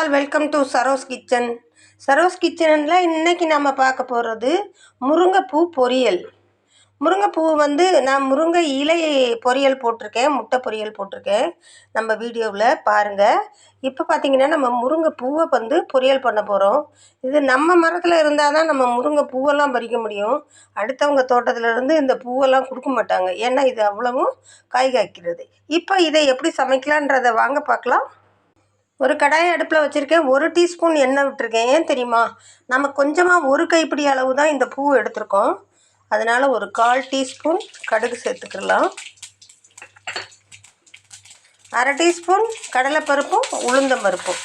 All welcome to Saro's kitchen. Saro's கிச்சனில் இன்றைக்கி நம்ம பார்க்க போகிறது முருங்கைப்பூ பொரியல். முருங்கைப்பூ நான் முருங்கை இலை பொரியல் போட்டிருக்கேன், முட்டை பொரியல் போட்டிருக்கேன் நம்ம வீடியோவில் பாருங்கள். இப்போ பார்த்திங்கன்னா நம்ம முருங்கைப்பூவை பொரியல் பண்ண போகிறோம். இது நம்ம மரத்தில் இருந்தால் தான் நம்ம முருங்கை பூவெல்லாம் பறிக்க முடியும். அடுத்தவங்க தோட்டத்திலேருந்து இந்த பூவெல்லாம் கொடுக்க மாட்டாங்க, ஏன்னா இது அவ்வளவும் காய் காய்க்கிறது. இப்போ இதை எப்படி சமைக்கலான்றதை வாங்க பார்க்கலாம். ஒரு கடாயை அடுப்பில் வச்சுருக்கேன். 1 டீஸ்பூன் எண்ணெய் விட்டுருக்கேன். ஏன் தெரியுமா, நம்ம கொஞ்சமாக ஒரு கைப்பிடி அளவு தான் இந்த பூ எடுத்திருக்கோம். அதனால் ஒரு 1/4 டீஸ்பூன் கடுகு சேர்த்துக்கலாம். 1/2 டீஸ்பூன் கடலைப்பருப்பும் உளுந்தம்பருப்பும்.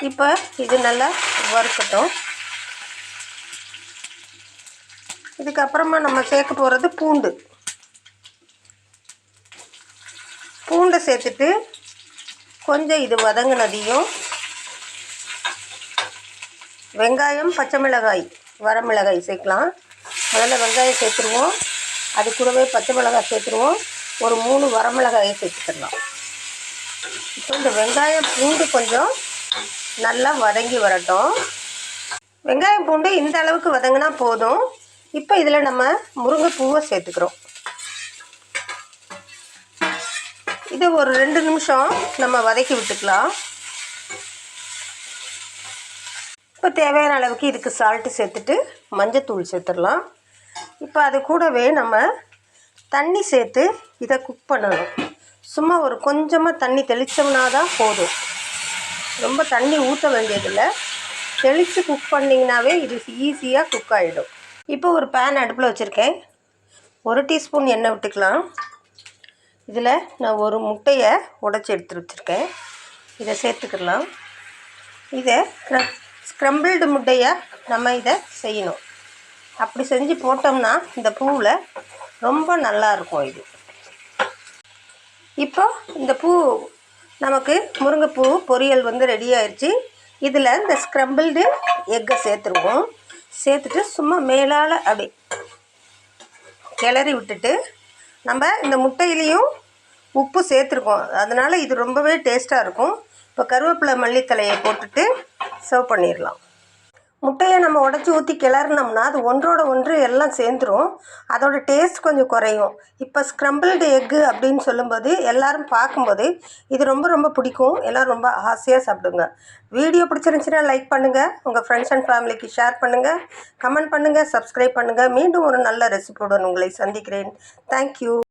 இப்போ இது நல்லா வறுக்கட்டும். இதுக்கப்புறமா நம்ம சேர்க்க போகிறது பூண்டை சேர்த்துட்டு கொஞ்சம் இது வதங்கினதையும் வெங்காயம், பச்சை மிளகாய், வரமிளகாய் சேர்க்கலாம். முதல்ல வெங்காயம் சேர்த்துருவோம், அது கூடவே பச்சை மிளகாய் சேர்த்துருவோம், ஒரு 3 வரமிளகாயை சேர்த்துக்கலாம். இப்போ இந்த வெங்காயம் பூண்டு கொஞ்சம் நல்லா வதங்கி வரட்டும். வெங்காயம் பூண்டு இந்த அளவுக்கு வதங்கினா போதும். இப்போ இதில் நம்ம முருங்கைப்பூவை சேர்த்துக்கிறோம். இதை ஒரு 2 நிமிஷம் நம்ம வதக்கி விட்டுக்கலாம். இப்போ தேவையான அளவுக்கு இதுக்கு சால்ட்டு சேர்த்துட்டு மஞ்சத்தூள் சேர்த்துடலாம். இப்போ அது கூடவே நம்ம தண்ணி சேர்த்து இதை குக் பண்ணணும். சும்மா ஒரு கொஞ்சமாக தண்ணி தெளித்தோம்னா தான் போதும், ரொம்ப தண்ணி ஊற்ற வேண்டியதில்லை. தெளித்து குக் பண்ணிங்கனாவே இது ஈஸியாக குக் ஆகிடும். இப்போ ஒரு பேன் அடுப்பில் வச்சுருக்கேன். 1 டீஸ்பூன் எண்ணெய் விட்டுக்கலாம். இதில் நான் ஒரு முட்டையை உடைச்சி எடுத்து வச்சுருக்கேன், இதை சேர்த்துக்கலாம். இதை ஸ்க்ரம்பிள்டு முட்டையாக நம்ம இதை செய்யணும். அப்படி செஞ்சு போட்டோம்னா இந்த பூவில் ரொம்ப நல்லாயிருக்கும் இது. இப்போ இந்த பூ நமக்கு முருங்கைப்பூ பொரியல் ரெடி ஆயிடுச்சு. இதில் இந்த ஸ்க்ரம்பிள்டு எக்கை சேர்த்துருவோம். சேர்த்துட்டு சும்மா மேலால் அப்படி கிளறி விட்டுட்டு, நம்ம இந்த முட்டையிலையும் உப்பு சேர்த்துருக்கோம், அதனால் இது ரொம்பவே டேஸ்ட்டாக இருக்கும். இப்போ கருவேப்பிலை, மல்லித்தலையை போட்டுட்டு சர்வ் பண்ணிடலாம். முட்டையை நம்ம உடச்சி ஊற்றி கிளறினோம்னா அது ஒன்றோட ஒன்று எல்லாம் சேர்ந்துடும், அதோட டேஸ்ட் கொஞ்சம் குறையும். இப்போ ஸ்க்ரம்பிள்டு எக்கு அப்படின்னு சொல்லும்போது எல்லோரும் பார்க்கும்போது இது ரொம்ப பிடிக்கும், எல்லோரும் ரொம்ப ஆசையாக சாப்பிடுங்க. வீடியோ பிடிச்சிருந்துச்சின்னா லைக் பண்ணுங்கள், உங்கள் ஃப்ரெண்ட்ஸ் அண்ட் ஃபேமிலிக்கு ஷேர் பண்ணுங்கள், கமெண்ட் பண்ணுங்கள், சப்ஸ்கிரைப் பண்ணுங்கள். மீண்டும் ஒரு நல்ல ரெசிபியுடன் உங்களை சந்திக்கிறேன். தேங்க்யூ.